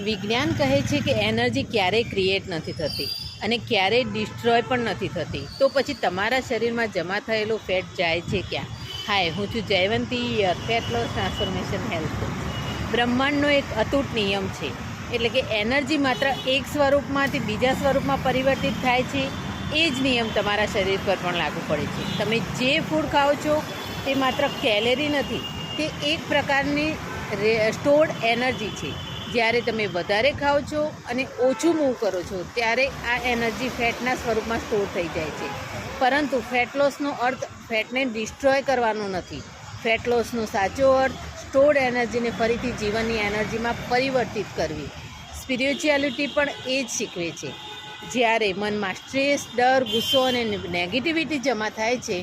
વિજ્ઞાન કહે છે કે એનર્જી ક્યારેય ક્રિએટ નથી થતી અને ક્યારેય ડિસ્ટ્રોય પણ નથી થતી. તો પછી તમારા શરીરમાં જમા થયેલું ફેટ જાય છે ક્યાં? હાય, હું છું Jayvanti, fat loss transformation health coach. બ્રહ્માંડનો એક અતૂટ નિયમ છે, એટલે કે એનર્જી માત્ર એક સ્વરૂપમાંથી બીજા સ્વરૂપમાં પરિવર્તિત થાય છે. એ જ નિયમ તમારા શરીર પર પણ લાગુ પડે છે. તમે જે ફૂડ ખાઓ છો તે માત્ર કેલેરી નથી, તે એક પ્રકારની સ્ટોર્ડ એનર્જી છે. જ્યારે તમે વધારે ખાઓ છો અને ઓછું મૂવ કરો છો ત્યારે આ એનર્જી ફેટના સ્વરૂપમાં સ્ટોર થઈ જાય છે. પરંતુ ફેટ લોસનો અર્થ ફેટને ડિસ્ટ્રોય કરવાનો નથી. ફેટ લોસનો સાચો અર્થ સ્ટોર્ડ એનર્જીને ફરીથી જીવનની એનર્જીમાં પરિવર્તિત કરવી. સ્પિરિચ્યુઆલિટી પણ એ જ શીખવે છે. જ્યારે મનમાં સ્ટ્રેસ, ડર, ગુસ્સો અને નેગેટિવિટી જમા થાય છે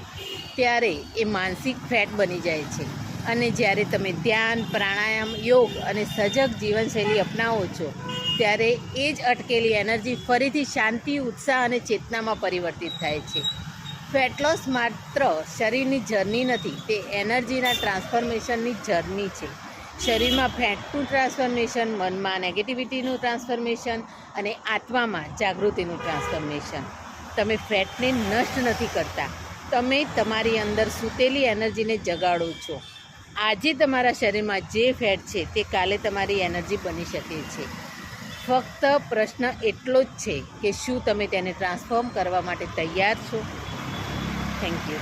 ત્યારે એ માનસિક ફેટ બની જાય છે. અને જ્યારે તમે ધ્યાન, પ્રાણાયામ, યોગ અને સજગ જીવનશૈલી અપનાવો છો ત્યારે એ જ અટકેલી એનર્જી ફરીથી શાંતિ, ઉત્સાહ અને ચેતનામાં પરિવર્તિત થાય છે. ફેટ લોસ માત્ર શરીરની જર્ની નથી, તે એનર્જીના ટ્રાન્સફોર્મેશનની જર્ની છે. શરીરમાં ફેટનું ટ્રાન્સફોર્મેશન, મનમાં નેગેટિવિટીનું ટ્રાન્સફોર્મેશન અને આત્મામાં જાગૃતિનું ટ્રાન્સફોર્મેશન. તમે ફેટને નષ્ટ નથી કરતા, તમે તમારી અંદર સૂતેલી એનર્જીને જગાડો છો. આજે તમારા શરીરમાં જે ફેટ છે તે કાલે તમારી એનર્જી બની શકે છે. ફક્ત પ્રશ્ન એટલો જ છે કે શું તમે તેને ટ્રાન્સફોર્મ કરવા માટે તૈયાર છો? Thank you.